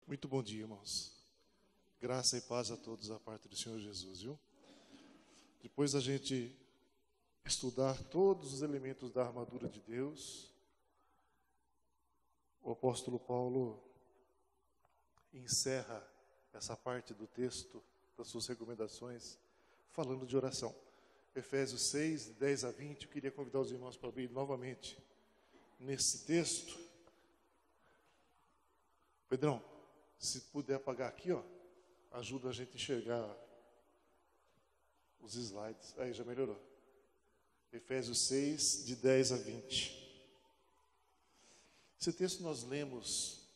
Muito bom dia, irmãos. Graça e paz a todos da parte do Senhor Jesus, viu? Depois da gente estudar todos os elementos da armadura de Deus, o apóstolo Paulo encerra essa parte do texto, das suas recomendações, falando de oração. Efésios 6, 10 a 20, eu queria convidar os irmãos para abrir novamente nesse texto. Pedrão, se puder apagar aqui, ó, ajuda a gente a enxergar os slides. Aí, já melhorou. Efésios 6, de 10 a 20. Esse texto nós lemos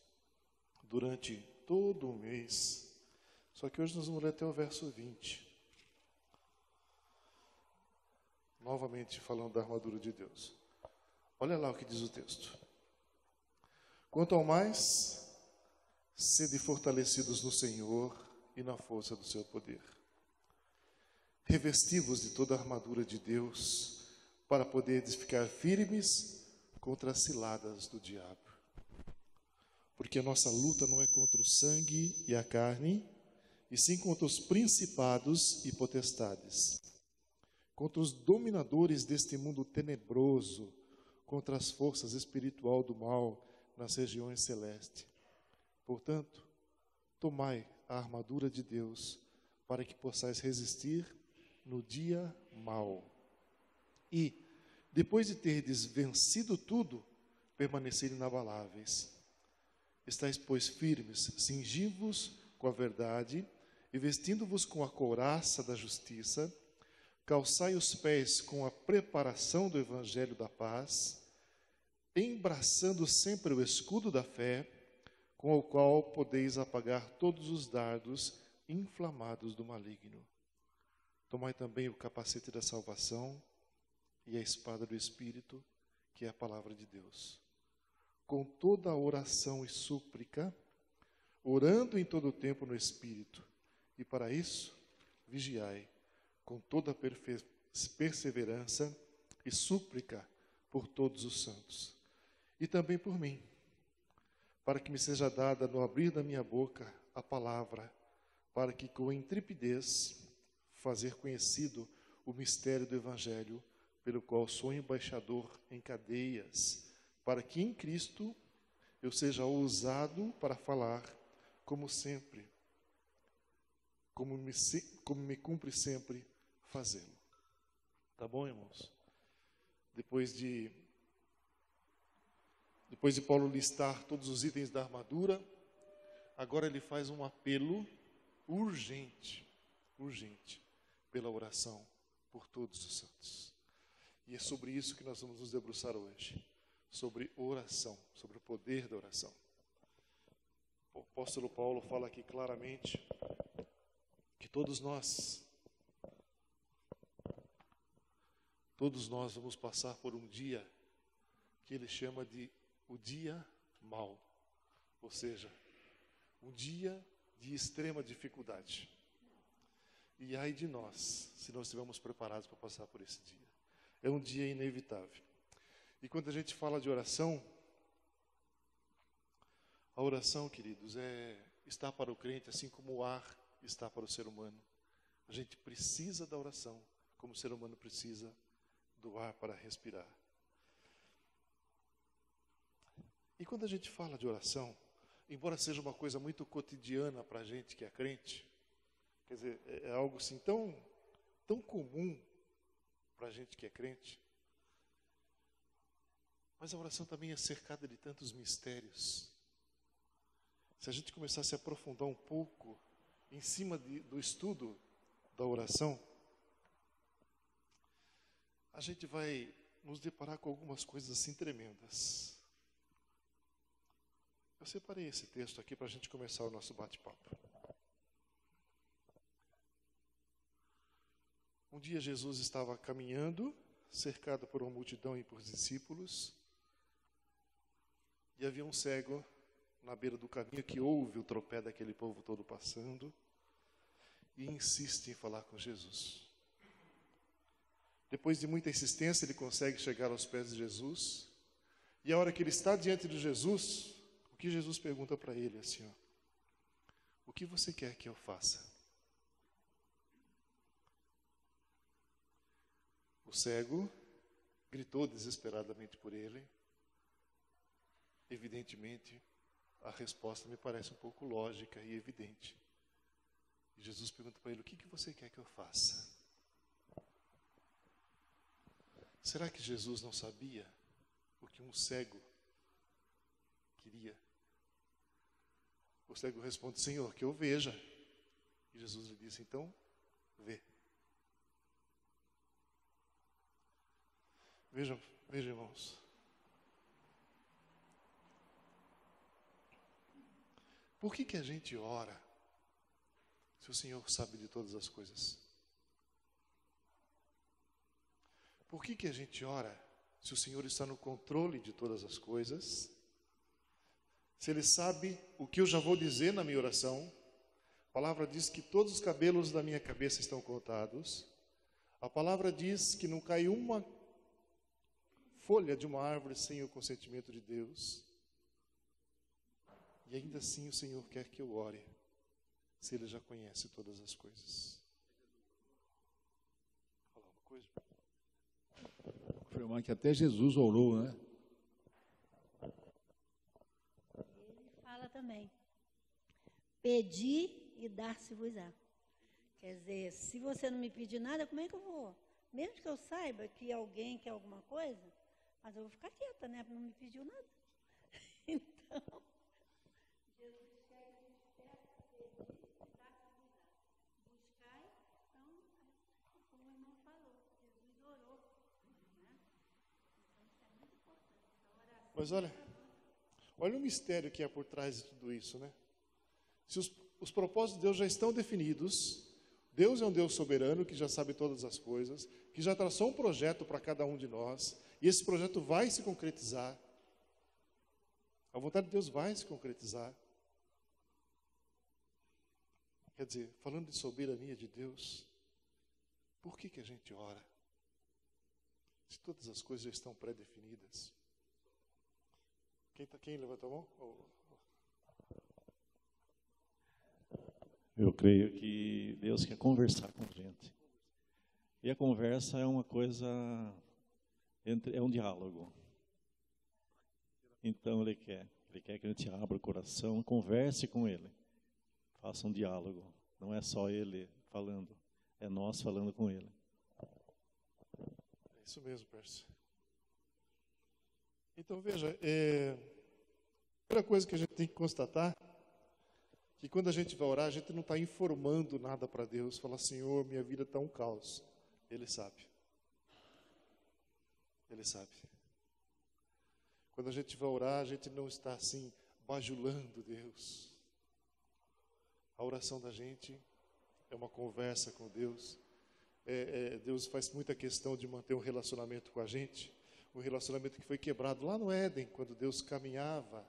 durante todo o mês, só que hoje nós vamos ler até o verso 20. Novamente falando da armadura de Deus. Olha lá o que diz o texto. Quanto ao mais, sede fortalecidos no Senhor e na força do seu poder. Revesti-vos de toda a armadura de Deus, para poderes ficar firmes contra as ciladas do diabo. Porque a nossa luta não é contra o sangue e a carne, e sim contra os principados e potestades, contra os dominadores deste mundo tenebroso, contra as forças espirituais do mal nas regiões celestes. Portanto, tomai a armadura de Deus, para que possais resistir no dia mau. E, depois de terdes vencido tudo, permanecer inabaláveis. Estais, pois, firmes, cingi-vos com a verdade, e vestindo-vos com a couraça da justiça, calçai os pés com a preparação do evangelho da paz, embraçando sempre o escudo da fé, com o qual podeis apagar todos os dardos inflamados do maligno. Tomai também o capacete da salvação e a espada do Espírito, que é a palavra de Deus. Com toda a oração e súplica, orando em todo o tempo no Espírito, e para isso, vigiai, com toda perseverança e súplica por todos os santos, e também por mim, para que me seja dada no abrir da minha boca a palavra, para que com intrepidez fazer conhecido o mistério do Evangelho, pelo qual sou embaixador em cadeias, para que em Cristo eu seja ousado para falar, como sempre, como me cumpre sempre fazê-lo. Tá bom, irmãos? Depois de Paulo listar todos os itens da armadura, agora ele faz um apelo urgente, pela oração por todos os santos. E é sobre isso que nós vamos nos debruçar hoje, sobre oração, sobre o poder da oração. O apóstolo Paulo fala aqui claramente que todos nós vamos passar por um dia que ele chama de o dia mau, ou seja, um dia de extrema dificuldade. E ai de nós, se não estivermos preparados para passar por esse dia. É um dia inevitável. E quando a gente fala de oração, a oração, queridos, está para o crente assim como o ar está para o ser humano. A gente precisa da oração, como o ser humano precisa do ar para respirar. E quando a gente fala de oração, embora seja uma coisa muito cotidiana para a gente que é crente, quer dizer, é algo assim tão comum para a gente que é crente, mas a oração também é cercada de tantos mistérios. Se a gente começar a se aprofundar um pouco em cima do estudo da oração, a gente vai nos deparar com algumas coisas assim tremendas. Eu separei esse texto aqui para a gente começar o nosso bate-papo. Um dia Jesus estava caminhando, cercado por uma multidão e por discípulos, e havia um cego na beira do caminho que ouve o tropé daquele povo todo passando e insiste em falar com Jesus. Depois de muita insistência, ele consegue chegar aos pés de Jesus, e a hora que ele está diante de Jesus, o que Jesus pergunta para ele assim, ó: o que você quer que eu faça? O cego gritou desesperadamente por ele. Evidentemente, a resposta me parece um pouco lógica e evidente. E Jesus pergunta para ele: o que você quer que eu faça? Será que Jesus não sabia o que um cego queria? O cego responde: Senhor, que eu veja. E Jesus lhe disse: então, vê. Vejam, irmãos. Por que a gente ora se o Senhor sabe de todas as coisas? Por que a gente ora se o Senhor está no controle de todas as coisas? Se Ele sabe o que eu já vou dizer na minha oração. A palavra diz que todos os cabelos da minha cabeça estão contados. A palavra diz que não cai uma folha de uma árvore sem o consentimento de Deus. E ainda assim o Senhor quer que eu ore, se Ele já conhece todas as coisas. Vou falar uma coisa? Vou afirmar que até Jesus orou, né? Ele fala também: pedi e dar-se-vos-á. Quer dizer, se você não me pedir nada, como é que eu vou? Mesmo que eu saiba que alguém quer alguma coisa, mas eu vou ficar quieta, né? Porque não me pediu nada. Então, Jesus quer que a gente peça, pedir e dar-se-vos-á. Buscai, então, como o irmão falou, Jesus orou. Né? Então, isso é muito importante. A oração. Mas olha o mistério que há por trás de tudo isso, né? Se os propósitos de Deus já estão definidos, Deus é um Deus soberano que já sabe todas as coisas, que já traçou um projeto para cada um de nós, e esse projeto vai se concretizar. A vontade de Deus vai se concretizar. Quer dizer, falando de soberania de Deus, por que a gente ora? Se todas as coisas já estão pré-definidas. Quem levanta a mão? Eu creio que Deus quer conversar com a gente. E a conversa é uma coisa, é um diálogo. Então Ele quer que a gente abra o coração, converse com Ele. Faça um diálogo. Não é só Ele falando, é nós falando com Ele. É isso mesmo, Pércio. Então veja, a primeira coisa que a gente tem que constatar, que quando a gente vai orar, a gente não está informando nada para Deus. Fala: Senhor, minha vida está um caos. Ele sabe. Ele sabe. Quando a gente vai orar, a gente não está assim, bajulando Deus. A oração da gente é uma conversa com Deus. Deus faz muita questão de manter um relacionamento com a gente. Um relacionamento que foi quebrado lá no Éden, quando Deus caminhava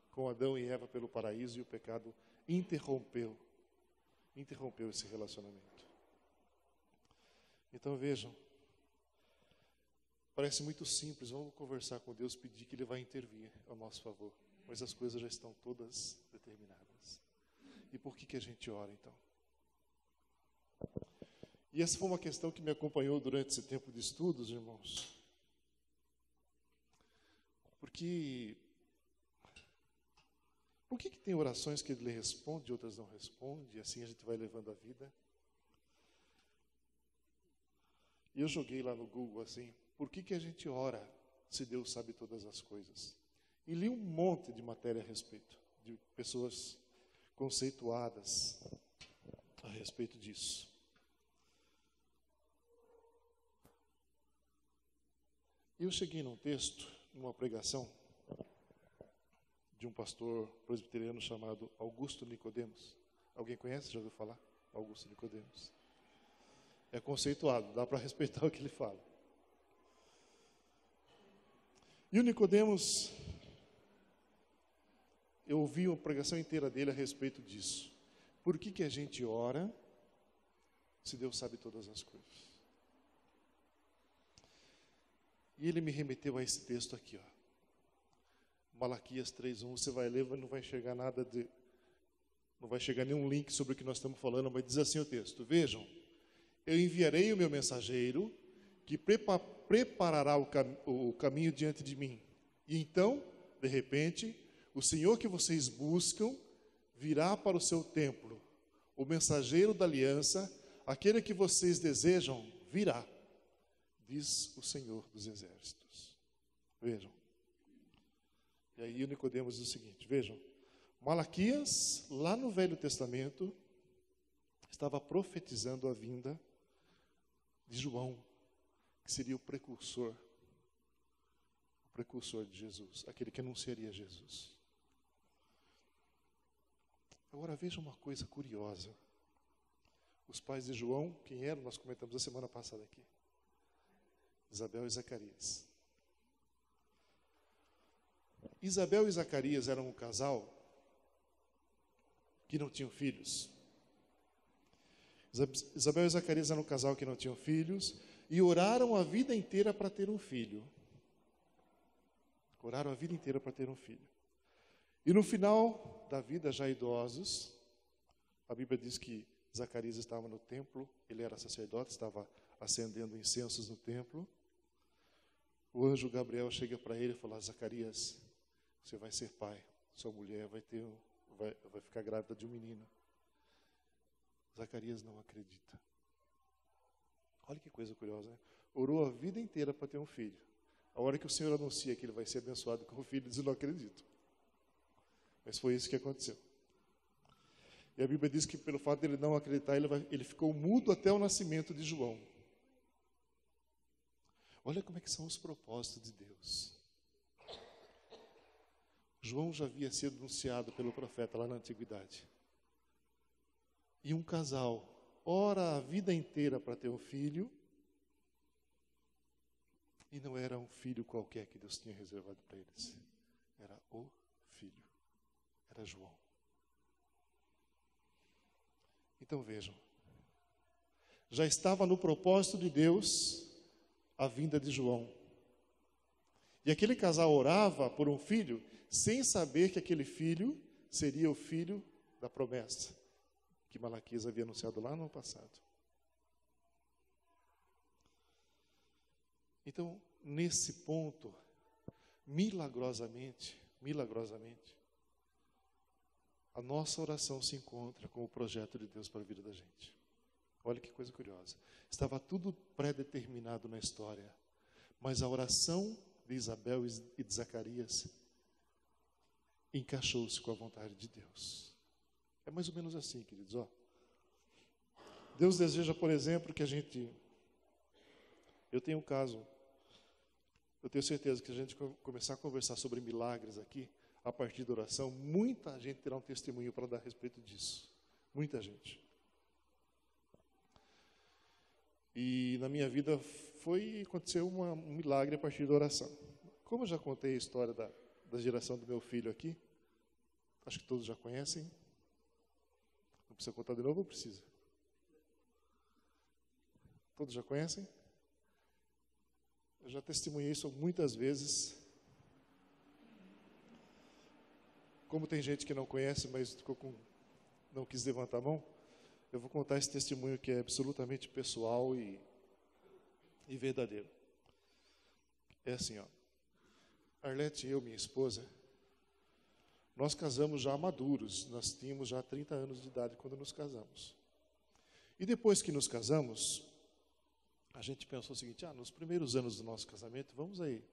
com Adão e Eva pelo paraíso, e o pecado interrompeu esse relacionamento. Então vejam, parece muito simples, vamos conversar com Deus, pedir que Ele vai intervir a nosso favor, mas as coisas já estão todas determinadas. E por que a gente ora então? E essa foi uma questão que me acompanhou durante esse tempo de estudos, irmãos. Por que tem orações que Ele responde e outras não responde, e assim a gente vai levando a vida? E eu joguei lá no Google assim: por que a gente ora se Deus sabe todas as coisas? E li um monte de matéria a respeito, de pessoas conceituadas a respeito disso. Eu cheguei num texto, numa pregação, de um pastor presbiteriano chamado Augusto Nicodemos. Alguém conhece? Já ouviu falar? Augusto Nicodemos. É conceituado, dá para respeitar o que ele fala. E o Nicodemos, eu ouvi uma pregação inteira dele a respeito disso. Por que a gente ora se Deus sabe todas as coisas? E ele me remeteu a esse texto aqui, ó. Malaquias 3:1, você vai ler, mas não vai enxergar nada não vai chegar nenhum link sobre o que nós estamos falando, mas diz assim o texto: vejam, eu enviarei o meu mensageiro, que preparará o caminho diante de mim. E então, de repente, o Senhor que vocês buscam virá para o seu templo. O mensageiro da aliança, aquele que vocês desejam, virá, diz o Senhor dos Exércitos. Vejam. E aí o Nicodemos diz o seguinte, vejam, Malaquias, lá no Velho Testamento, estava profetizando a vinda de João, que seria o precursor de Jesus, aquele que anunciaria Jesus. Agora veja uma coisa curiosa. Os pais de João, quem eram? Nós comentamos a semana passada aqui. Isabel e Zacarias. Isabel e Zacarias eram um casal que não tinham filhos. Isabel e Zacarias eram um casal que não tinham filhos e oraram a vida inteira para ter um filho. Oraram a vida inteira para ter um filho. E no final da vida, já idosos, a Bíblia diz que Zacarias estava no templo, ele era sacerdote, estava acendendo incensos no templo. O anjo Gabriel chega para ele e fala: Zacarias, você vai ser pai, sua mulher vai ficar grávida de um menino. Zacarias não acredita. Olha que coisa curiosa, né? Orou a vida inteira para ter um filho. A hora que o Senhor anuncia que ele vai ser abençoado com o filho, diz: eu não acredito. Mas foi isso que aconteceu. E a Bíblia diz que pelo fato de ele não acreditar, ele ficou mudo até o nascimento de João. Olha como é que são os propósitos de Deus. João já havia sido anunciado pelo profeta lá na antiguidade. E um casal ora a vida inteira para ter um filho, e não era um filho qualquer que Deus tinha reservado para eles. Era o filho. Era João. Então vejam. Já estava no propósito de Deus a vinda de João. E aquele casal orava por um filho, sem saber que aquele filho seria o filho da promessa que Malaquias havia anunciado lá no passado. Então, nesse ponto, milagrosamente, a nossa oração se encontra com o projeto de Deus para a vida da gente. Olha que coisa curiosa. Estava tudo pré-determinado na história, mas a oração de Isabel e de Zacarias encaixou-se com a vontade de Deus. É mais ou menos assim, queridos. Ó. Deus deseja, por exemplo, que a gente... Eu tenho um caso... Eu tenho certeza que se a gente começar a conversar sobre milagres aqui, a partir da oração, muita gente terá um testemunho para dar a respeito disso. Muita gente. E na minha vida aconteceu um milagre a partir da oração. Como eu já contei a história da geração do meu filho aqui, acho que todos já conhecem. Não precisa contar de novo ou precisa? Todos já conhecem? Eu já testemunhei isso muitas vezes. Como tem gente que não conhece, mas não quis levantar a mão, eu vou contar esse testemunho que é absolutamente pessoal e verdadeiro. É assim, ó. Arlete e eu, minha esposa, nós casamos já maduros. Nós tínhamos já 30 anos de idade quando nos casamos. E depois que nos casamos, a gente pensou o seguinte: nos primeiros anos do nosso casamento, vamos aí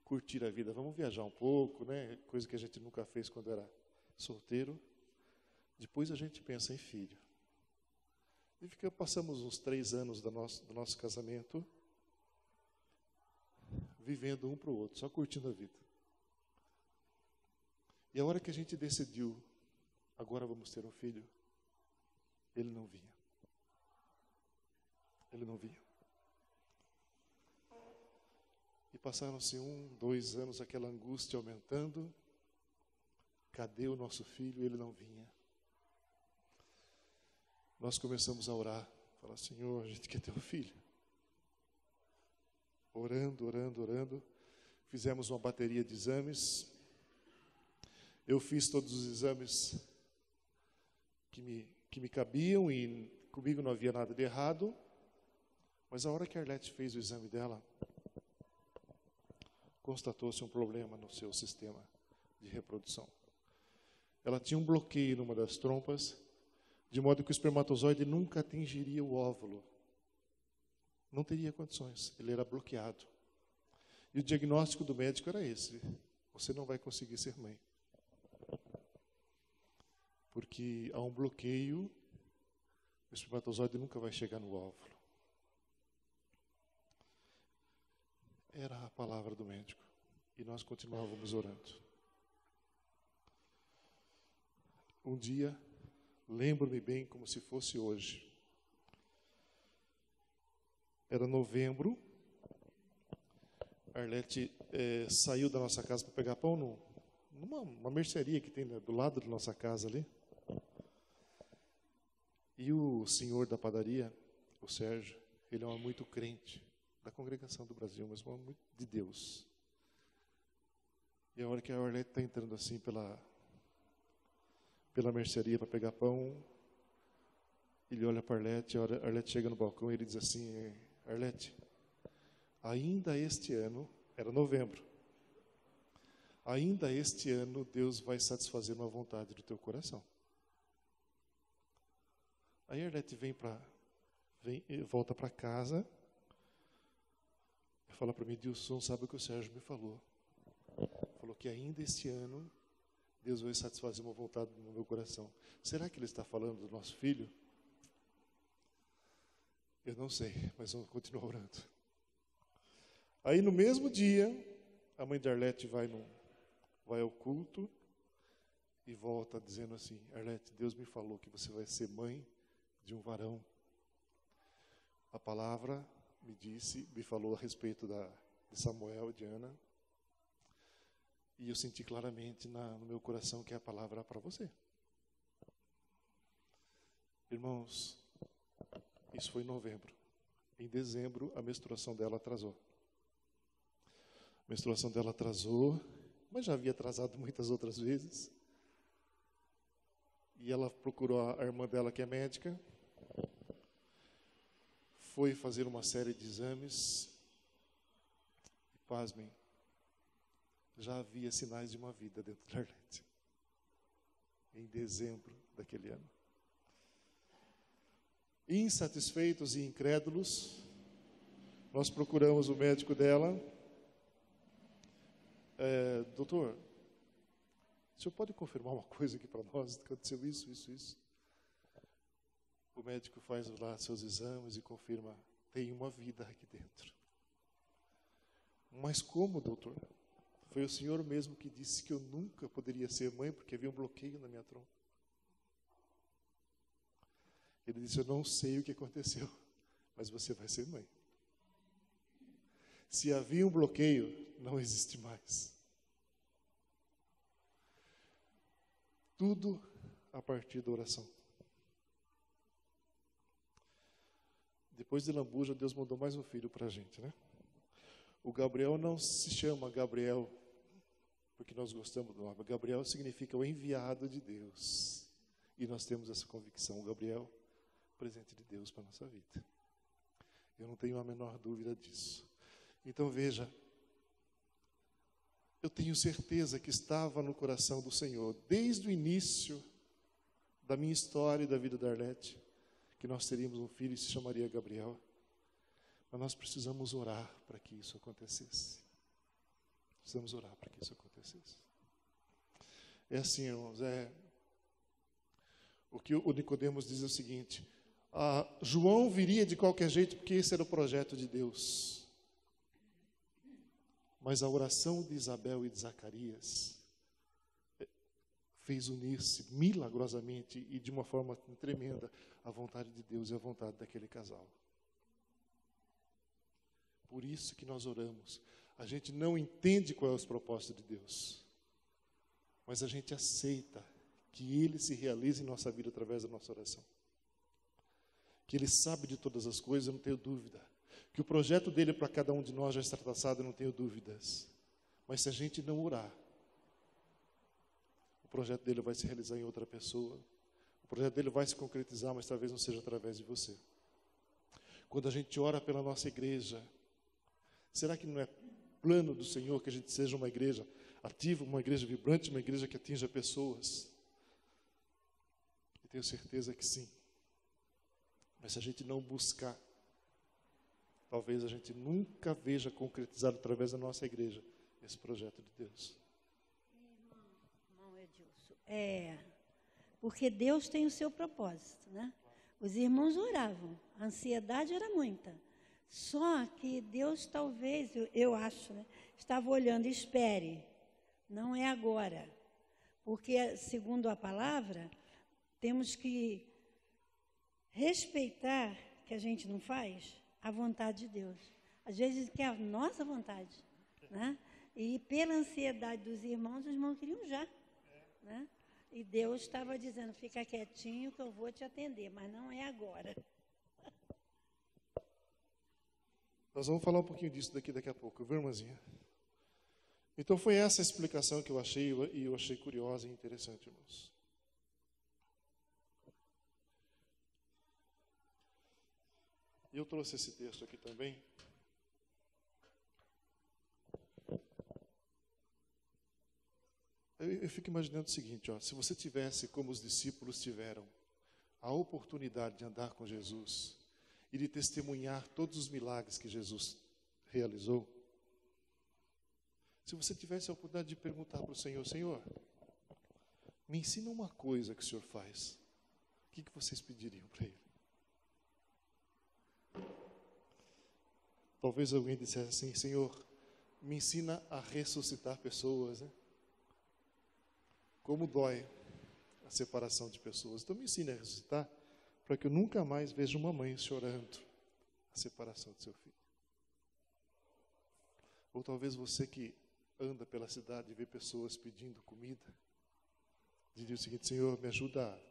curtir a vida, vamos viajar um pouco, né? Coisa que a gente nunca fez quando era solteiro. Depois a gente pensa em filho. E passamos uns 3 anos do nosso casamento vivendo um para o outro, só curtindo a vida. E a hora que a gente decidiu, agora vamos ter um filho, ele não vinha. Ele não vinha. E passaram-se 1, 2 anos, aquela angústia aumentando. Cadê o nosso filho? Ele não vinha. Nós começamos a orar. Falar: Senhor, a gente quer ter um filho. Orando. Fizemos uma bateria de exames. Eu fiz todos os exames que me cabiam e comigo não havia nada de errado. Mas a hora que a Arlete fez o exame dela, constatou-se um problema no seu sistema de reprodução. Ela tinha um bloqueio numa das trompas, de modo que o espermatozoide nunca atingiria o óvulo. Não teria condições, ele era bloqueado. E o diagnóstico do médico era esse: você não vai conseguir ser mãe. Porque há um bloqueio, o espermatozoide nunca vai chegar no óvulo. Era a palavra do médico. E nós continuávamos orando. Um dia, lembro-me bem como se fosse hoje. Era novembro. A Arlete saiu da nossa casa para pegar pão numa mercearia que tem do lado da nossa casa ali. E o senhor da padaria, o Sérgio, ele é um homem muito crente, da congregação do Brasil, mas um homem muito de Deus. E a hora que a Arlete está entrando assim pela mercearia para pegar pão, ele olha para a Arlete chega no balcão e ele diz assim: Arlete, ainda este ano, era novembro, ainda este ano Deus vai satisfazer uma vontade do teu coração. Aí a Arlete volta para casa e fala para mim: Dilson, sabe o que o Sérgio me falou? Falou que ainda este ano Deus vai satisfazer uma vontade no meu coração. Será que ele está falando do nosso filho? Eu não sei, mas vamos continuar orando. Aí no mesmo dia, a mãe de Arlete vai ao culto e volta dizendo assim: Arlete, Deus me falou que você vai ser mãe de um varão. A palavra me falou a respeito de Samuel e de Ana. E eu senti claramente no meu coração que a palavra era para você. Irmãos, isso foi em novembro. Em dezembro, a menstruação dela atrasou. A menstruação dela atrasou, mas já havia atrasado muitas outras vezes. E ela procurou a irmã dela, que é médica, foi fazer uma série de exames. E pasmem, já havia sinais de uma vida dentro da Arlete. Em dezembro daquele ano. Insatisfeitos e incrédulos, nós procuramos o médico dela. Doutor, o senhor pode confirmar uma coisa aqui para nós? Aconteceu isso. O médico faz lá seus exames e confirma: tem uma vida aqui dentro. Mas como, doutor? Foi o senhor mesmo que disse que eu nunca poderia ser mãe porque havia um bloqueio na minha trompa. Ele disse: eu não sei o que aconteceu, mas você vai ser mãe. Se havia um bloqueio, não existe mais. Tudo a partir da oração. Depois de Lambuja, Deus mandou mais um filho para a gente, né? O Gabriel não se chama Gabriel porque nós gostamos do nome. Gabriel significa o enviado de Deus. E nós temos essa convicção. O Gabriel, presente de Deus para a nossa vida. Eu não tenho a menor dúvida disso. Então veja, eu tenho certeza que estava no coração do Senhor, desde o início da minha história e da vida da Arlete, que nós teríamos um filho e se chamaria Gabriel. Mas nós precisamos orar para que isso acontecesse. Precisamos orar para que isso acontecesse. É assim, irmãos, o que o Nicodemos diz é o seguinte: João viria de qualquer jeito porque esse era o projeto de Deus. Mas a oração de Isabel e de Zacarias fez unir-se milagrosamente e de uma forma tremenda a vontade de Deus e a vontade daquele casal. Por isso que nós oramos. A gente não entende qual é os propósitos de Deus, mas a gente aceita que Ele se realize em nossa vida através da nossa oração. Que Ele sabe de todas as coisas, eu não tenho dúvida. Que o projeto dele para cada um de nós já está traçado, eu não tenho dúvidas. Mas se a gente não orar, o projeto dele vai se realizar em outra pessoa. O projeto dele vai se concretizar, mas talvez não seja através de você. Quando a gente ora pela nossa igreja, será que não é plano do Senhor que a gente seja uma igreja ativa, uma igreja vibrante, uma igreja que atinja pessoas? E tenho certeza que sim. Mas se a gente não buscar, talvez a gente nunca veja concretizado através da nossa igreja esse projeto de Deus. Irmão Edilson, porque Deus tem o seu propósito, né? Os irmãos oravam, a ansiedade era muita. Só que Deus talvez, eu acho, né, estava olhando, espere, não é agora. Porque, segundo a palavra, temos que respeitar, que a gente não faz, a vontade de Deus. Às vezes quer a nossa vontade, né? E pela ansiedade dos irmãos, os irmãos queriam já, né? E Deus estava dizendo, fica quietinho que eu vou te atender, mas não é agora. Nós vamos falar um pouquinho disso daqui a pouco, viu, irmãzinha? Então foi essa a explicação que eu achei, e eu achei curiosa e interessante, irmãos. E eu trouxe esse texto aqui também. Eu fico imaginando o seguinte, se você tivesse, como os discípulos tiveram, a oportunidade de andar com Jesus e de testemunhar todos os milagres que Jesus realizou, se você tivesse a oportunidade de perguntar para o Senhor, Senhor, me ensina uma coisa que o Senhor faz, o que vocês pediriam para Ele? Talvez alguém dissesse assim, Senhor, me ensina a ressuscitar pessoas, né? Como dói a separação de pessoas. Então me ensine a ressuscitar, para que eu nunca mais veja uma mãe chorando a separação de seu filho. Ou talvez você que anda pela cidade e vê pessoas pedindo comida, diria o seguinte, Senhor, me ajuda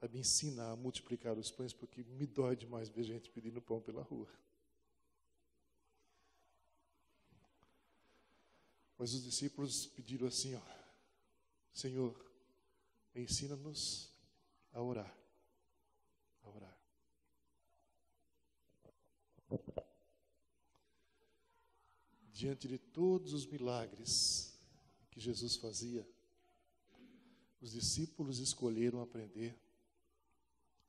a me ensinar a multiplicar os pães, porque me dói demais ver gente pedindo pão pela rua. Mas os discípulos pediram assim, Senhor, ensina-nos a orar. A orar. Diante de todos os milagres que Jesus fazia, os discípulos escolheram aprender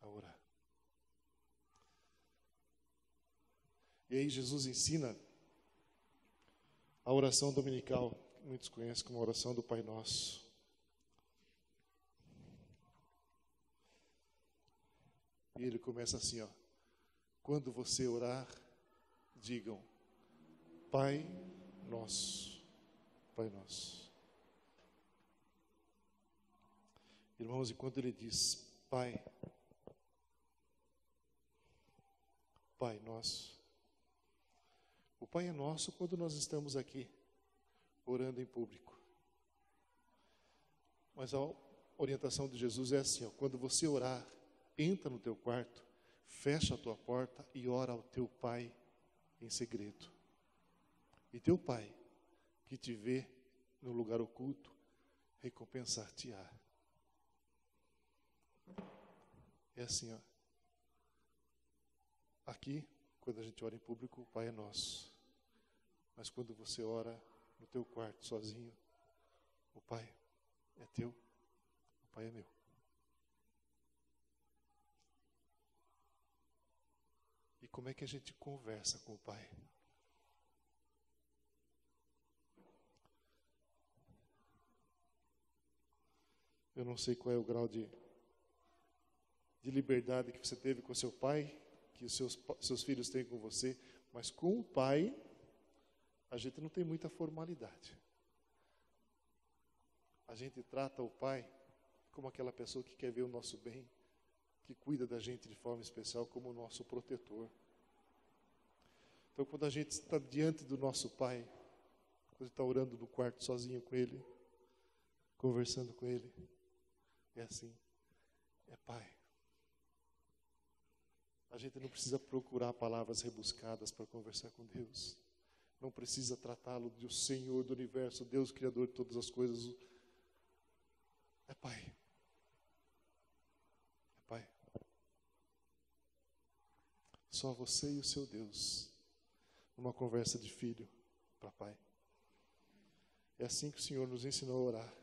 a orar. E aí Jesus ensina a oração dominical, que muitos conhecem como a oração do Pai Nosso. E ele começa assim, quando você orar, digam, Pai Nosso, Pai Nosso. Irmãos, e quando ele diz, Pai Nosso, o Pai é nosso quando nós estamos aqui, orando em público. Mas a orientação de Jesus é assim, quando você orar, entra no teu quarto, fecha a tua porta e ora ao teu Pai em segredo. E teu Pai, que te vê no lugar oculto, recompensar-te-á. É assim, Aqui, quando a gente ora em público, o Pai é nosso. Mas quando você ora no teu quarto sozinho, o Pai é teu, o Pai é meu. E como é que a gente conversa com o Pai? Eu não sei qual é o grau de liberdade que você teve com seu pai, que os seus filhos têm com você, mas com o Pai, a gente não tem muita formalidade. A gente trata o Pai como aquela pessoa que quer ver o nosso bem, que cuida da gente de forma especial como o nosso protetor. Então, quando a gente está diante do nosso Pai, quando está orando no quarto sozinho com Ele, conversando com Ele, é assim, é Pai. A gente não precisa procurar palavras rebuscadas para conversar com Deus. Não precisa tratá-lo de o Senhor do universo, Deus Criador de todas as coisas. É Pai. Só você e o seu Deus, numa conversa de filho para pai. É assim que o Senhor nos ensinou a orar.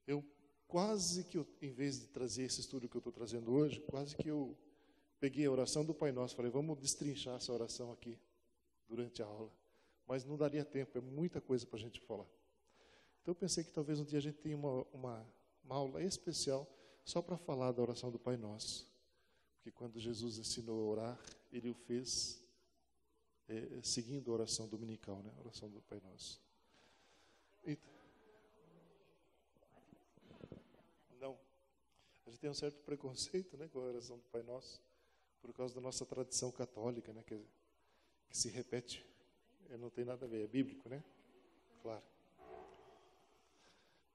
Eu quase que, em vez de trazer esse estudo que eu estou trazendo hoje, quase que eu peguei a oração do Pai Nosso, falei, vamos destrinchar essa oração aqui durante a aula. Mas não daria tempo, é muita coisa para a gente falar. Então eu pensei que talvez um dia a gente tenha uma aula especial só para falar da oração do Pai Nosso. Porque quando Jesus ensinou a orar, Ele o fez seguindo a oração dominical, né? A oração do Pai Nosso. Não. A gente tem um certo preconceito, né, com a oração do Pai Nosso, por causa da nossa tradição católica, né, que se repete. Não tem nada a ver, é bíblico, né? Claro.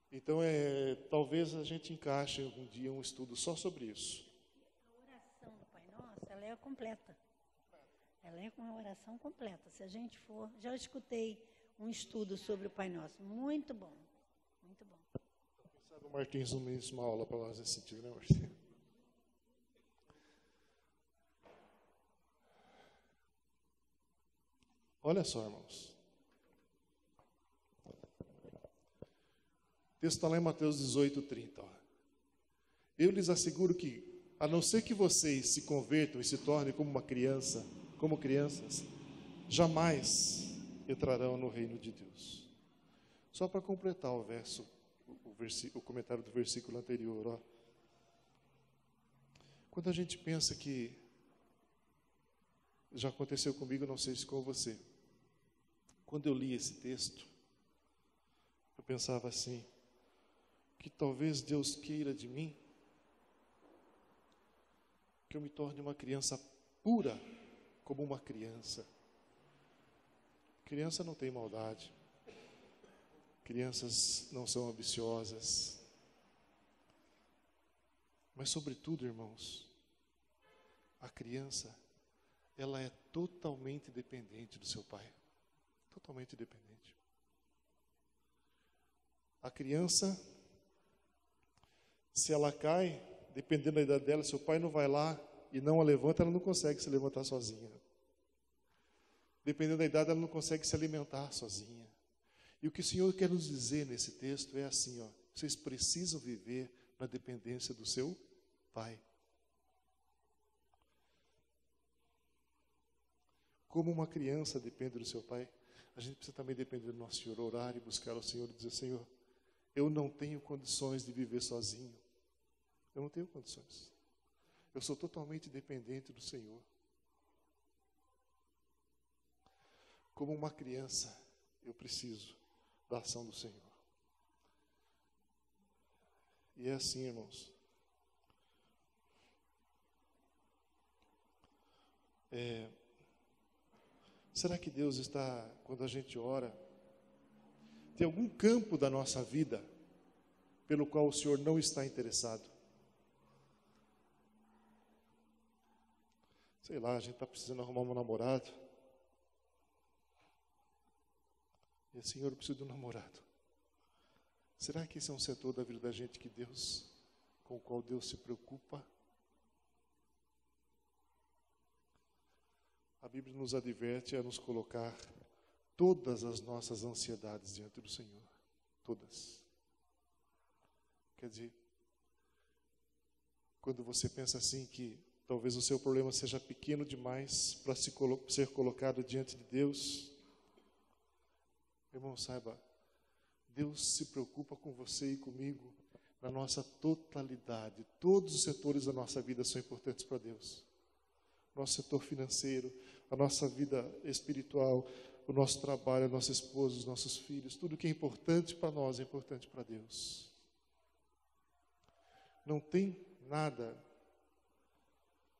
Então, talvez a gente encaixe um dia um estudo só sobre isso. A oração do Pai Nosso, ela é completa. Ela é uma oração completa. Se a gente for... Já escutei um estudo sobre o Pai Nosso. Muito bom. Muito bom. Sabe, o Martins não me disse uma aula para nós nesse sentido, né, Martins? Olha só, irmãos. O texto está lá em Mateus 18:30. Eu lhes asseguro que, a não ser que vocês se convertam e se tornem como crianças, jamais entrarão no reino de Deus. Só para completar o comentário do versículo anterior. Ó. Quando a gente pensa que, já aconteceu comigo, não sei se com você, quando eu li esse texto, eu pensava assim, que talvez Deus queira de mim que eu me torne uma criança pura, como uma criança. Criança não tem maldade. Crianças não são ambiciosas. Mas, sobretudo, irmãos, a criança, ela é totalmente dependente do seu pai. Totalmente dependente. A criança, se ela cai, dependendo da idade dela, seu pai não vai lá e não a levanta, ela não consegue se levantar sozinha. Dependendo da idade, ela não consegue se alimentar sozinha. E o que o Senhor quer nos dizer nesse texto é assim, ó, vocês precisam viver na dependência do seu pai. Como uma criança depende do seu pai, a gente precisa também depender do nosso Senhor, orar e buscar o Senhor e dizer, Senhor, eu não tenho condições de viver sozinho. Eu não tenho condições. Eu sou totalmente dependente do Senhor. Como uma criança, eu preciso da ação do Senhor. E é assim, irmãos. Será que Deus está, quando a gente ora, tem algum campo da nossa vida pelo qual o Senhor não está interessado? Sei lá, a gente está precisando arrumar um namorado. E o Senhor precisa de um namorado. Será que esse é um setor da vida da gente com o qual Deus se preocupa? A Bíblia nos adverte a nos colocar todas as nossas ansiedades diante do Senhor. Todas. Quer dizer, quando você pensa assim que talvez o seu problema seja pequeno demais para ser colocado diante de Deus, irmão, saiba, Deus se preocupa com você e comigo na nossa totalidade. Todos os setores da nossa vida são importantes para Deus. Nosso setor financeiro, a nossa vida espiritual, o nosso trabalho, a nossa esposa, os nossos filhos, tudo que é importante para nós é importante para Deus. Não tem nada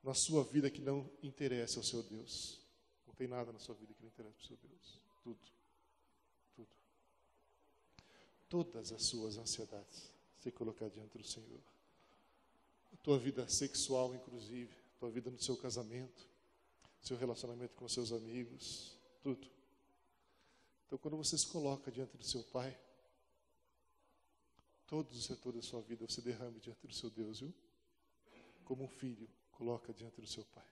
na sua vida que não interesse ao seu Deus. Não tem nada na sua vida que não interesse ao seu Deus. Tudo. Tudo. Todas as suas ansiedades você colocar diante do Senhor. A tua vida sexual, inclusive, a tua vida no seu casamento, seu relacionamento com seus amigos, tudo. Então, quando você se coloca diante do seu Pai, todos os setores da sua vida você derrame diante do seu Deus, viu? Como um filho coloca diante do seu pai.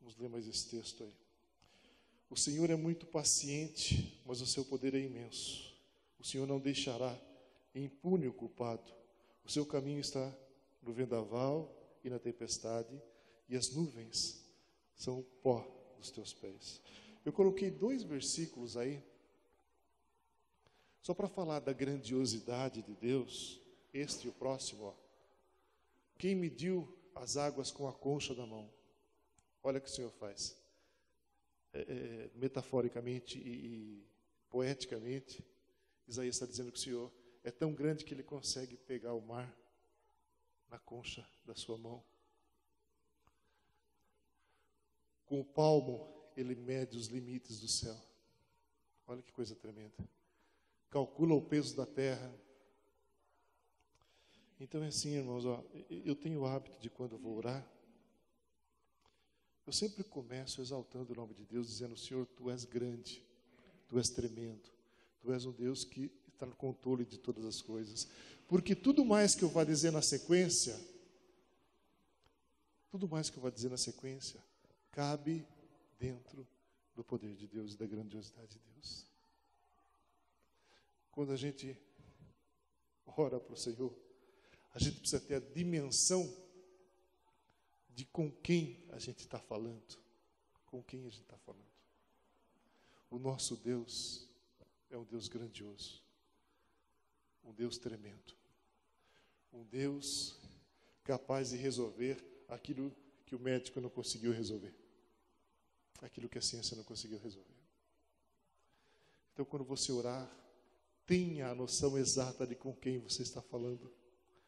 Vamos ler mais esse texto aí. O Senhor é muito paciente, mas o seu poder é imenso. O Senhor não deixará impune o culpado. O seu caminho está no vendaval e na tempestade, e as nuvens são o pó dos teus pés. Eu coloquei 2 versículos aí, só para falar da grandiosidade de Deus, este e o próximo. Ó. Quem mediu as águas com a concha da mão? Olha o que o Senhor faz. Metaforicamente e poeticamente, Isaías está dizendo que o Senhor é tão grande que Ele consegue pegar o mar na concha da sua mão. Com o palmo, Ele mede os limites do céu. Olha que coisa tremenda. Calcula o peso da terra. Então é assim, irmãos, ó, eu tenho o hábito de quando eu vou orar, eu sempre começo exaltando o nome de Deus, dizendo: Senhor, Tu és grande, Tu és tremendo, Tu és um Deus que está no controle de todas as coisas. Porque tudo mais que eu vá dizer na sequência, cabe dentro do poder de Deus e da grandiosidade de Deus. Quando a gente ora para o Senhor, a gente precisa ter a dimensão de com quem a gente está falando. Com quem a gente está falando. O nosso Deus é um Deus grandioso. Um Deus tremendo. Um Deus capaz de resolver aquilo que o médico não conseguiu resolver. Aquilo que a ciência não conseguiu resolver. Então, quando você orar, tenha a noção exata de com quem você está falando.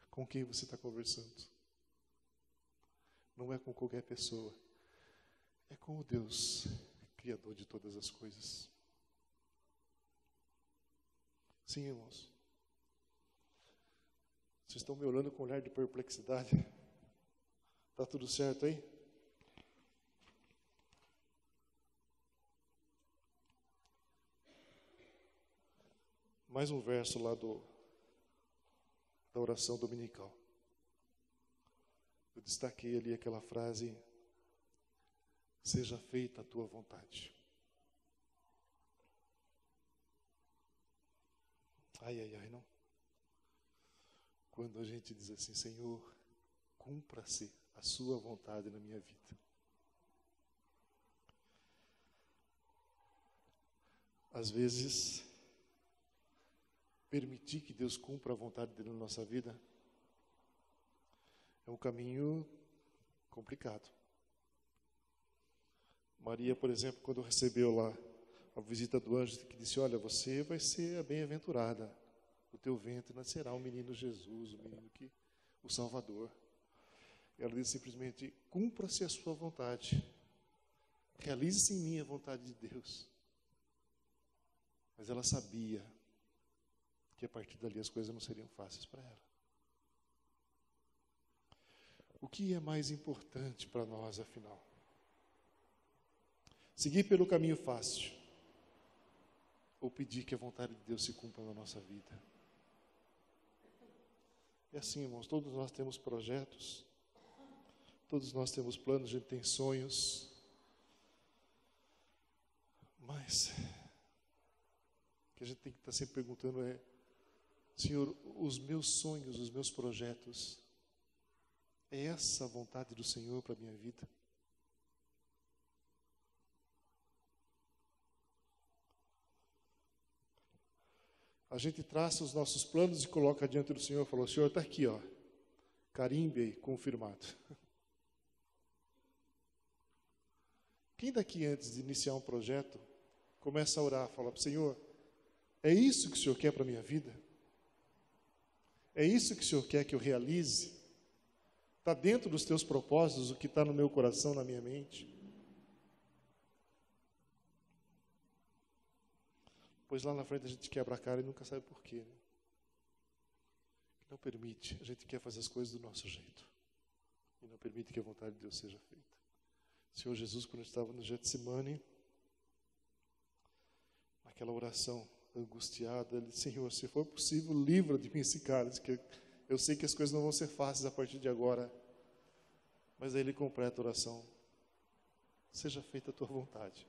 Com quem você está conversando. Não é com qualquer pessoa. É com o Deus, Criador de todas as coisas. Sim, irmãos. Vocês estão me olhando com um olhar de perplexidade. Está tudo certo aí? Mais um verso lá da oração dominical. Eu destaquei ali aquela frase: seja feita a tua vontade. Ai, ai, ai, não. Quando a gente diz assim: Senhor, cumpra-se a sua vontade na minha vida. Às vezes, permitir que Deus cumpra a vontade dele na nossa vida é um caminho complicado. Maria, por exemplo, quando recebeu lá a visita do anjo, que disse: olha, você vai ser a bem-aventurada, do teu ventre nascerá um menino Jesus, o Salvador. Ela disse simplesmente: cumpra-se a sua vontade, realize-se em mim a vontade de Deus. Mas ela sabia que a partir dali as coisas não seriam fáceis para ela. O que é mais importante para nós, afinal? Seguir pelo caminho fácil ou pedir que a vontade de Deus se cumpra na nossa vida? É assim, irmãos, todos nós temos projetos, todos nós temos planos, a gente tem sonhos, mas o que a gente tem que estar sempre perguntando é: Senhor, os meus sonhos, os meus projetos, é essa a vontade do Senhor para a minha vida? A gente traça os nossos planos e coloca diante do Senhor e falou: Senhor, está aqui, ó, carimbe aí, confirmado. Quem daqui, antes de iniciar um projeto, começa a orar, fala para o Senhor: é isso que o Senhor quer para a minha vida? É isso que o Senhor quer que eu realize? Está dentro dos teus propósitos o que está no meu coração, na minha mente? Pois lá na frente a gente quebra a cara e nunca sabe por quê. Né? Não permite, a gente quer fazer as coisas do nosso jeito. E não permite que a vontade de Deus seja feita. O Senhor Jesus, quando estava no Getsemane, naquela oração angustiada, ele disse: Senhor, se for possível, livra de mim esse cálice, que eu sei que as coisas não vão ser fáceis a partir de agora. Mas aí ele completa a oração: seja feita a tua vontade.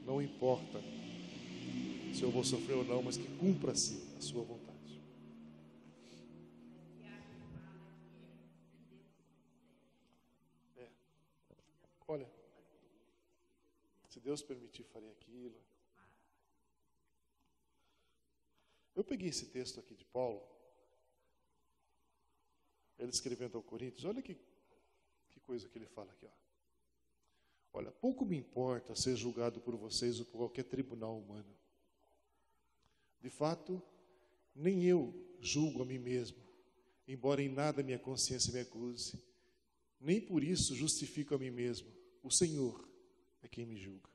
Não importa se eu vou sofrer ou não, mas que cumpra-se a sua vontade. Olha, se Deus permitir, farei aquilo. Eu peguei esse texto aqui de Paulo, ele escrevendo ao Coríntios, olha que coisa que ele fala aqui, ó. Olha, pouco me importa ser julgado por vocês ou por qualquer tribunal humano. De fato, nem eu julgo a mim mesmo, embora em nada minha consciência me acuse. Nem por isso justifico a mim mesmo. O Senhor é quem me julga.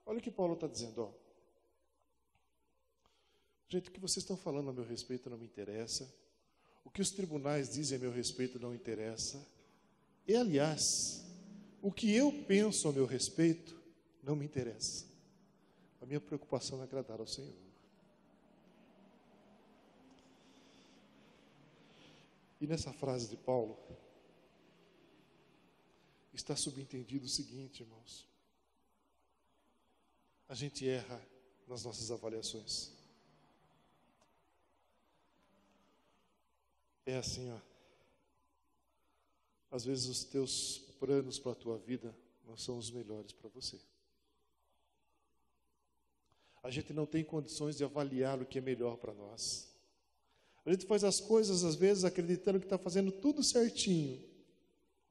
Olha o que Paulo está dizendo, ó. Gente, o que vocês estão falando a meu respeito não me interessa. O que os tribunais dizem a meu respeito não interessa. E, aliás, o que eu penso a meu respeito não me interessa. A minha preocupação é agradar ao Senhor. E nessa frase de Paulo, está subentendido o seguinte, irmãos. A gente erra nas nossas avaliações. É assim, ó. Às vezes os teus planos para a tua vida não são os melhores para você. A gente não tem condições de avaliar o que é melhor para nós. A gente faz as coisas, às vezes, acreditando que está fazendo tudo certinho.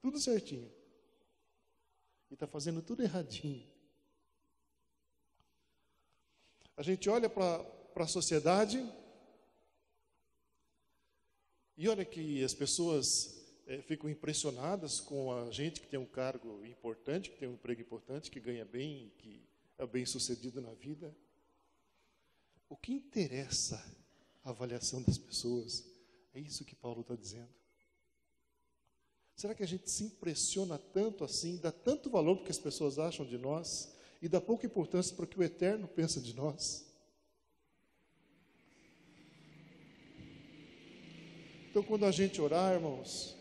Tudo certinho. E está fazendo tudo erradinho. A gente olha para a sociedade e olha que as pessoas ficam impressionadas com a gente que tem um cargo importante, que tem um emprego importante, que ganha bem, que é bem sucedido na vida. O que interessa a avaliação das pessoas? É isso que Paulo está dizendo. Será que a gente se impressiona tanto assim, dá tanto valor para o que as pessoas acham de nós e dá pouca importância para o que o Eterno pensa de nós? Então, quando a gente orar, irmãos,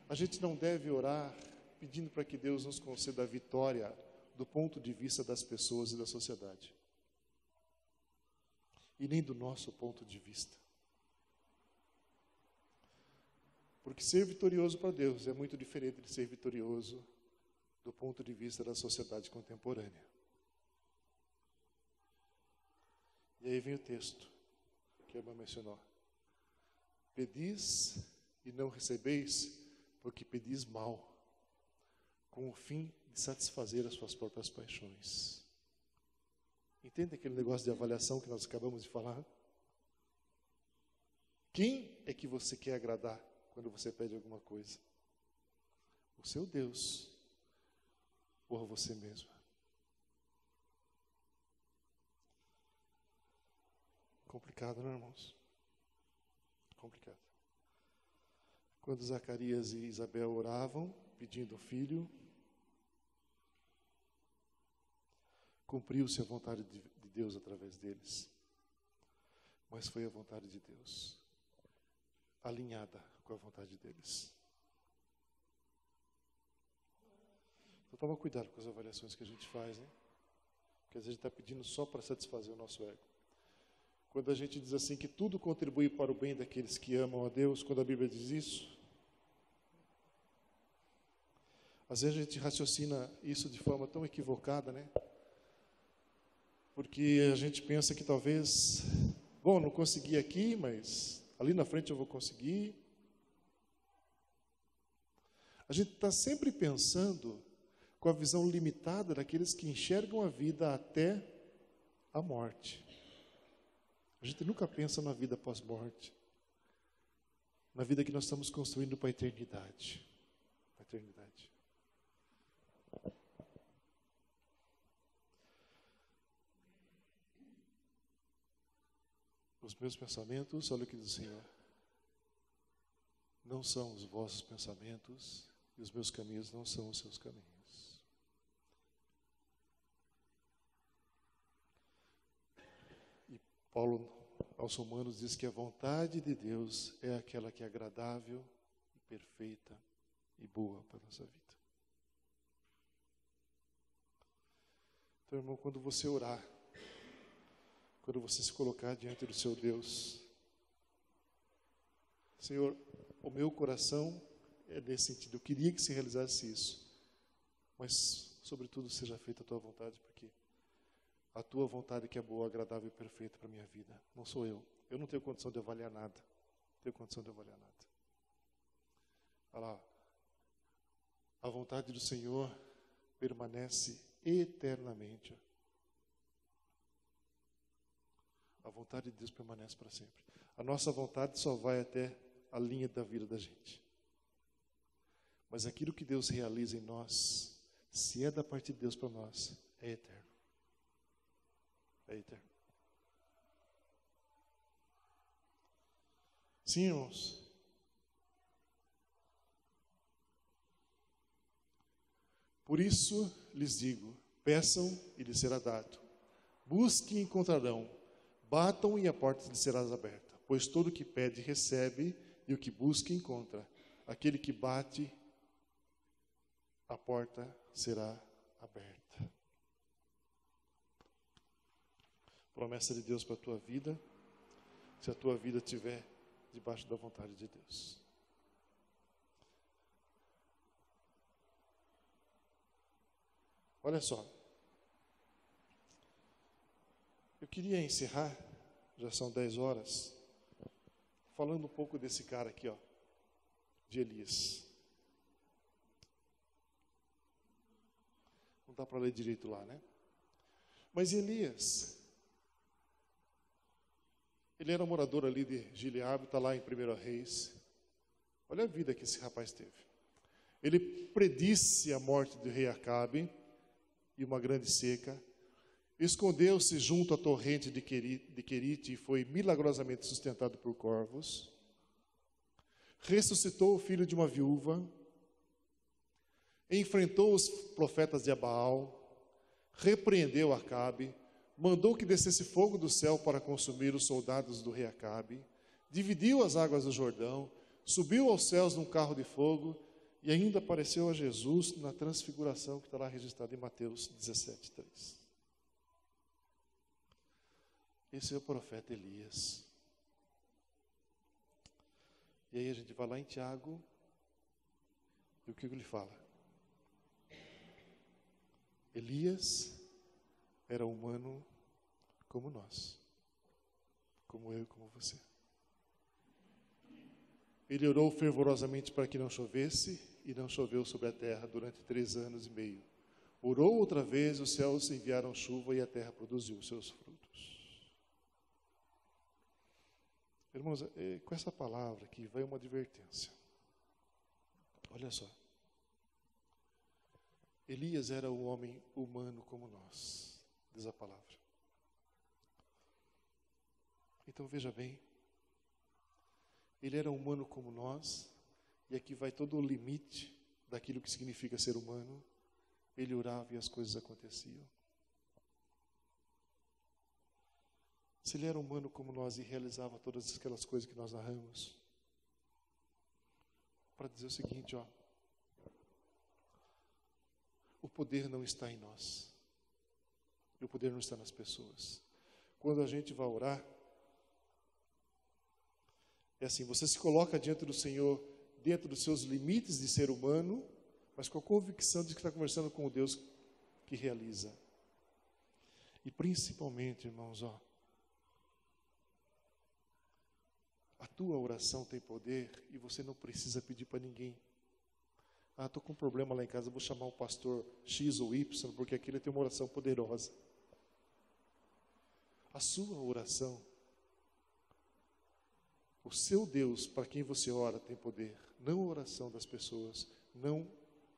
a gente não deve orar pedindo para que Deus nos conceda a vitória do ponto de vista das pessoas e da sociedade. E nem do nosso ponto de vista. Porque ser vitorioso para Deus é muito diferente de ser vitorioso do ponto de vista da sociedade contemporânea. E aí vem o texto que a irmã mencionou. Pedis e não recebeis, porque pedis mal, com o fim de satisfazer as suas próprias paixões. Entende aquele negócio de avaliação que nós acabamos de falar? Quem é que você quer agradar quando você pede alguma coisa? O seu Deus ou a você mesmo? Complicado, não, irmãos? Complicado. Quando Zacarias e Isabel oravam, pedindo um filho, cumpriu-se a vontade de Deus através deles. Mas foi a vontade de Deus, alinhada com a vontade deles. Então toma cuidado com as avaliações que a gente faz, né? Porque às vezes a gente está pedindo só para satisfazer o nosso ego. Quando a gente diz assim que tudo contribui para o bem daqueles que amam a Deus, quando a Bíblia diz isso, às vezes a gente raciocina isso de forma tão equivocada, né? Porque a gente pensa que talvez, bom, não consegui aqui, mas ali na frente eu vou conseguir. A gente está sempre pensando com a visão limitada daqueles que enxergam a vida até a morte. A gente nunca pensa na vida pós-morte, na vida que nós estamos construindo para a eternidade. Para a eternidade. Os meus pensamentos, olha o que diz o Senhor, não são os vossos pensamentos, e os meus caminhos não são os seus caminhos. E Paulo, aos Romanos, diz que a vontade de Deus é aquela que é agradável e perfeita e boa para a nossa vida. Então, irmão, quando você orar, quando você se colocar diante do seu Deus, Senhor, o meu coração é nesse sentido, eu queria que se realizasse isso, mas, sobretudo, seja feita a tua vontade, porque a tua vontade que é boa, agradável e perfeita para a minha vida, não sou eu. Eu não tenho condição de avaliar nada. Não tenho condição de avaliar nada. Olha lá, a vontade do Senhor permanece eternamente. A vontade de Deus permanece para sempre. A nossa vontade só vai até a linha da vida da gente. Mas aquilo que Deus realiza em nós, se é da parte de Deus para nós, é eterno. É eterno. Sim, irmãos. Por isso lhes digo, peçam e lhes será dado. Busquem e encontrarão. Batam e a porta lhes será aberta. Pois todo o que pede recebe, e o que busca encontra. Aquele que bate, a porta será aberta. Promessa de Deus para a tua vida, se a tua vida estiver debaixo da vontade de Deus. Olha só, eu queria encerrar, já são 10 horas, falando um pouco desse cara aqui, ó, de Elias. Não dá para ler direito lá, né? Mas Elias, ele era morador ali de Gileade, está lá em 1 Reis. Olha a vida que esse rapaz teve. Ele predisse a morte do rei Acabe e uma grande seca. Escondeu-se junto à torrente de Querite e foi milagrosamente sustentado por corvos. Ressuscitou o filho de uma viúva. Enfrentou os profetas de Abaal. Repreendeu Acabe. Mandou que descesse fogo do céu para consumir os soldados do rei Acabe, dividiu as águas do Jordão, subiu aos céus num carro de fogo e ainda apareceu a Jesus na transfiguração que está lá registrada em Mateus 17:3. Esse é o profeta Elias. E aí a gente vai lá em Tiago e o que ele fala? Elias era humano como nós, como eu e como você. Ele orou fervorosamente para que não chovesse, e não choveu sobre a terra durante 3 anos e meio. Orou outra vez, os céus enviaram chuva e a terra produziu os seus frutos. Irmãos, com essa palavra aqui vai uma advertência. Olha só. Elias era um homem humano como nós, diz a palavra. Então veja bem, ele era humano como nós, e aqui vai todo o limite daquilo que significa ser humano. Ele orava e as coisas aconteciam. Se ele era humano como nós e realizava todas aquelas coisas que nós narramos, para dizer o seguinte, ó, o poder não está em nós. E o poder não está nas pessoas. Quando a gente vai orar, é assim, você se coloca diante do Senhor, dentro dos seus limites de ser humano, mas com a convicção de que está conversando com o Deus que realiza. E principalmente, irmãos, ó, a tua oração tem poder e você não precisa pedir para ninguém. Ah, estou com um problema lá em casa, vou chamar o pastor X ou Y, porque aquele tem uma oração poderosa. A sua oração, o seu Deus, para quem você ora, tem poder. Não a oração das pessoas, não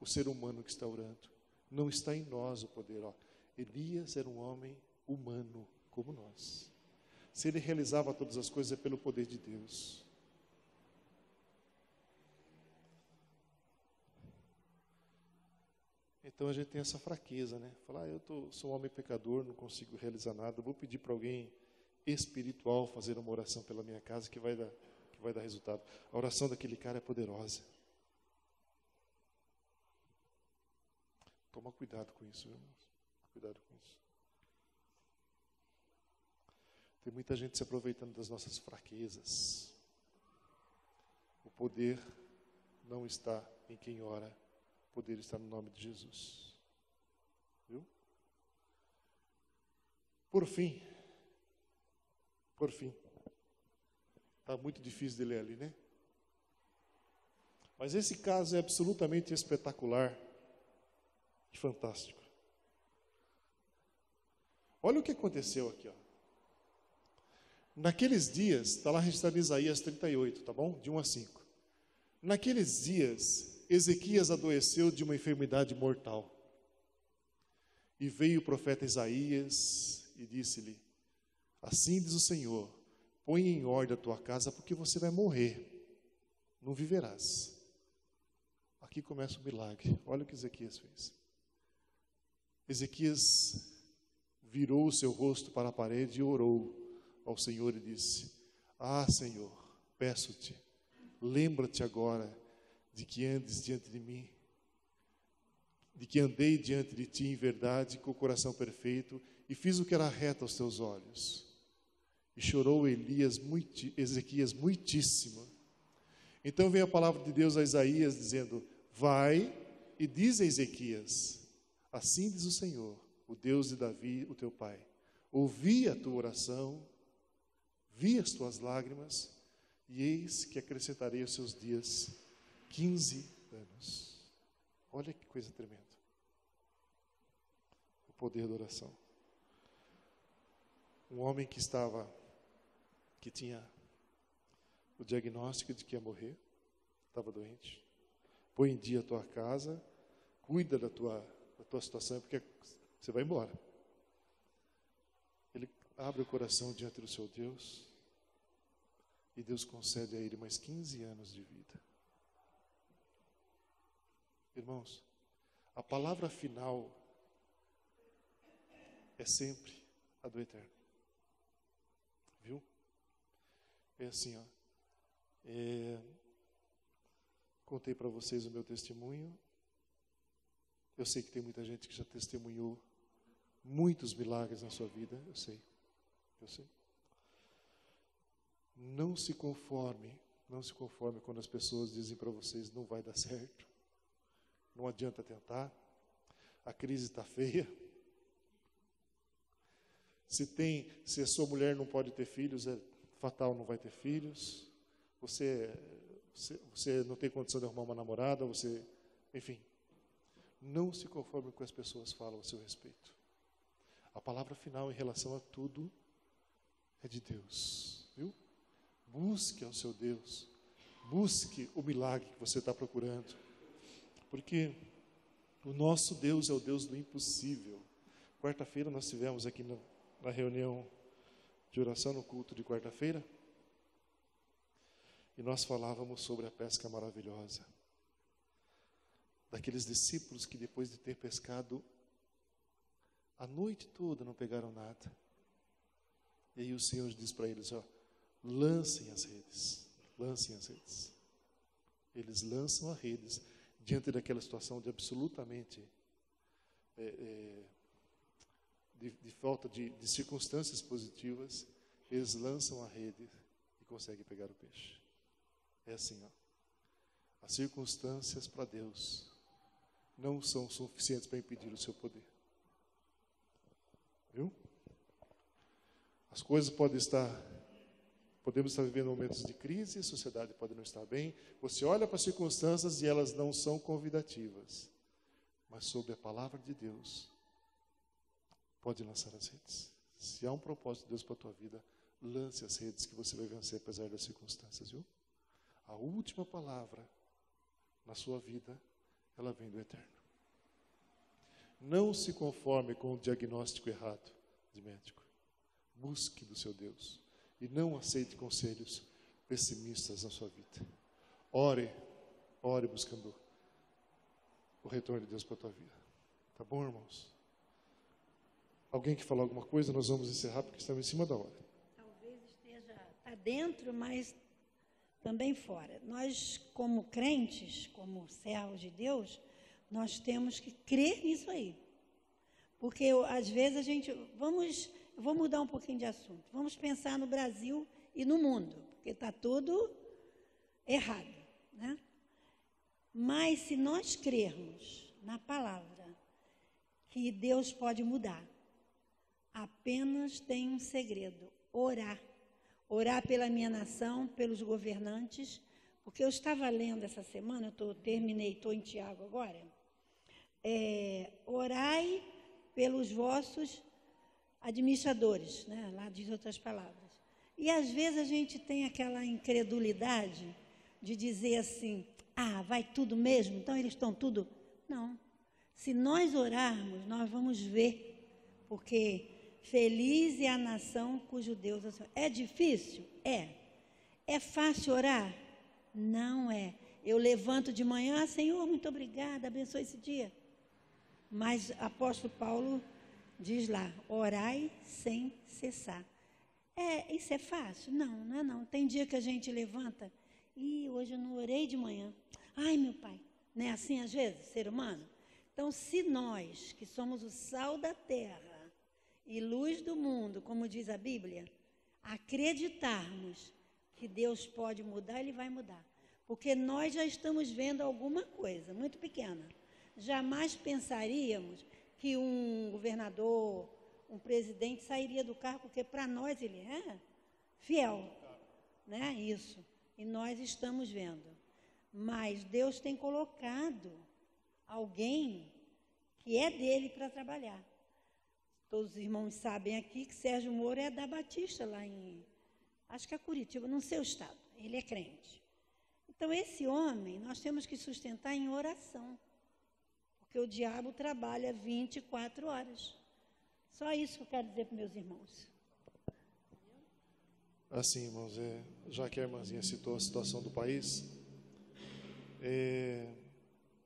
o ser humano que está orando. Não está em nós o poder. Ó. Elias era um homem humano, como nós. Se ele realizava todas as coisas, é pelo poder de Deus. Então a gente tem essa fraqueza, né? Falar, sou um homem pecador, não consigo realizar nada, vou pedir para alguém espiritual fazer uma oração pela minha casa que vai dar resultado. A oração daquele cara é poderosa. Toma cuidado com isso, irmãos. Cuidado com isso. Tem muita gente se aproveitando das nossas fraquezas. O poder não está em quem ora, o poder está no nome de Jesus. Viu? Por fim, está muito difícil de ler ali, né? Mas esse caso é absolutamente espetacular e fantástico. Olha o que aconteceu aqui, ó. Naqueles dias, está lá registrado em Isaías 38, tá bom? De 1 a 5. Naqueles dias, Ezequias adoeceu de uma enfermidade mortal. E veio o profeta Isaías e disse-lhe: assim diz o Senhor, põe em ordem a tua casa, porque você vai morrer, não viverás. Aqui começa o milagre. Olha o que Ezequias fez. Ezequias virou o seu rosto para a parede e orou ao Senhor e disse: ah, Senhor, peço-te, lembra-te agora de que andes diante de mim, de que andei diante de ti em verdade, com o coração perfeito, e fiz o que era reto aos teus olhos. E chorou Ezequias muitíssimo. Então veio a palavra de Deus a Isaías, dizendo: vai e diz a Ezequias: assim diz o Senhor, o Deus de Davi, o teu pai, ouvi a tua oração, vi as tuas lágrimas, e eis que acrescentarei aos seus dias 15 anos. Olha que coisa tremenda. O poder da oração. Um homem que tinha o diagnóstico de que ia morrer, estava doente. Põe em dia a tua casa, cuida da tua situação, porque você vai embora. Ele abre o coração diante do seu Deus, e Deus concede a ele mais 15 anos de vida. Irmãos, a palavra final é sempre a do Eterno. Viu? É assim, ó. Contei para vocês o meu testemunho. Eu sei que tem muita gente que já testemunhou muitos milagres na sua vida. Eu sei. Não se conforme quando as pessoas dizem para vocês: não vai dar certo, não adianta tentar, a crise está feia. Se a sua mulher não pode ter filhos, é fatal, não vai ter filhos. Você não tem condição de arrumar uma namorada, enfim. Não se conforme com o que as pessoas falam a seu respeito. A palavra final em relação a tudo é de Deus, viu? Busque ao seu Deus, busque o milagre que você está procurando, porque o nosso Deus é o Deus do impossível. Quarta-feira nós tivemos aqui na reunião de oração, no culto de quarta-feira, e nós falávamos sobre a pesca maravilhosa, daqueles discípulos que depois de ter pescado a noite toda não pegaram nada, e aí o Senhor diz para eles: ó, lancem as redes. Eles lançam as redes diante daquela situação de absolutamente de falta de circunstâncias positivas. Eles lançam a rede e conseguem pegar o peixe. É assim, ó. As circunstâncias para Deus não são suficientes para impedir o seu poder. Viu? As coisas podemos estar vivendo momentos de crise, a sociedade pode não estar bem. Você olha para as circunstâncias e elas não são convidativas. Mas sob a palavra de Deus, pode lançar as redes. Se há um propósito de Deus para a tua vida, lance as redes que você vai vencer apesar das circunstâncias, viu? A última palavra na sua vida, ela vem do Eterno. Não se conforme com o diagnóstico errado de médico. Busque do seu Deus e não aceite conselhos pessimistas na sua vida. Ore buscando o retorno de Deus para a tua vida. Tá bom, irmãos? Alguém que falou alguma coisa? Nós vamos encerrar porque estamos em cima da hora. Talvez está dentro, mas também fora. Nós, como crentes, como servos de Deus, Nós temos que crer nisso aí. Porque, às vezes, vou mudar um pouquinho de assunto. Vamos pensar no Brasil e no mundo, porque está tudo errado, né? Mas, se nós crermos na palavra que Deus pode mudar, apenas tem um segredo: orar. Orar pela minha nação, pelos governantes, porque eu estava lendo essa semana, estou em Tiago agora, orai pelos vossos administradores, né? Lá diz outras palavras. E às vezes a gente tem aquela incredulidade de dizer assim, vai tudo mesmo? Então eles estão tudo... Não. Se nós orarmos, nós vamos ver, porque feliz é a nação cujo Deus é o Senhor. É difícil? É. É fácil orar? Não é. Eu levanto de manhã, Senhor, muito obrigada, abençoe esse dia. Mas apóstolo Paulo diz lá, orai sem cessar. Isso é fácil? Não, não é não. Tem dia que a gente levanta, hoje eu não orei de manhã. Ai, meu pai, não é assim às vezes, ser humano? Então, se nós, que somos o sal da terra e luz do mundo, como diz a Bíblia, acreditarmos que Deus pode mudar, Ele vai mudar. Porque nós já estamos vendo alguma coisa muito pequena. Jamais pensaríamos que um governador, um presidente sairia do cargo, porque para nós ele é fiel, né? Isso. E nós estamos vendo. Mas Deus tem colocado alguém que é dele para trabalhar. Todos os irmãos sabem aqui que Sérgio Moro é da Batista, lá acho que é Curitiba, não sei o estado. Ele é crente. Então, esse homem, nós temos que sustentar em oração. Porque o diabo trabalha 24 horas. Só isso que eu quero dizer para meus irmãos. Assim, irmãos, já que a irmãzinha citou a situação do país,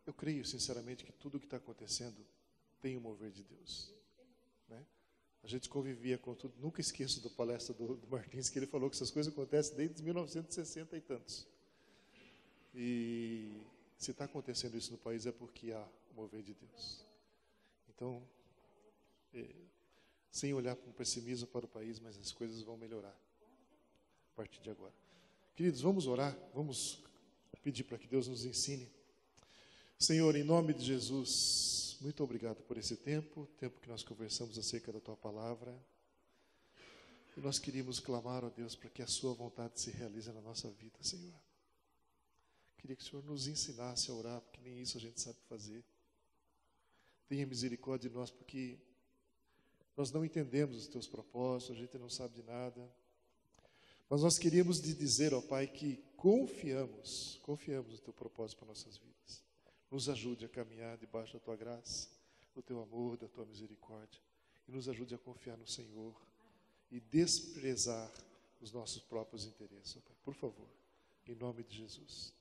eu creio sinceramente que tudo o que está acontecendo tem o mover de Deus, né? A gente convivia com tudo. Nunca esqueço da palestra do Martins, que ele falou que essas coisas acontecem desde 1960 e tantos. E se está acontecendo isso no país é porque há o mover de Deus. Então, sem olhar com pessimismo para o país, mas as coisas vão melhorar a partir de agora. Queridos, vamos orar, vamos pedir para que Deus nos ensine. Senhor, em nome de Jesus, muito obrigado por esse tempo que nós conversamos acerca da Tua Palavra. E nós queríamos clamar, ó Deus, para que a Sua vontade se realize na nossa vida, Senhor. Queria que o Senhor nos ensinasse a orar, porque nem isso a gente sabe fazer. Tenha misericórdia de nós, porque nós não entendemos os Teus propósitos, a gente não sabe de nada. Mas nós queríamos te dizer, ó Pai, que confiamos no Teu propósito para nossas vidas. Nos ajude a caminhar debaixo da Tua graça, do Teu amor, da Tua misericórdia. E nos ajude a confiar no Senhor e desprezar os nossos próprios interesses, ó Pai. Por favor, em nome de Jesus.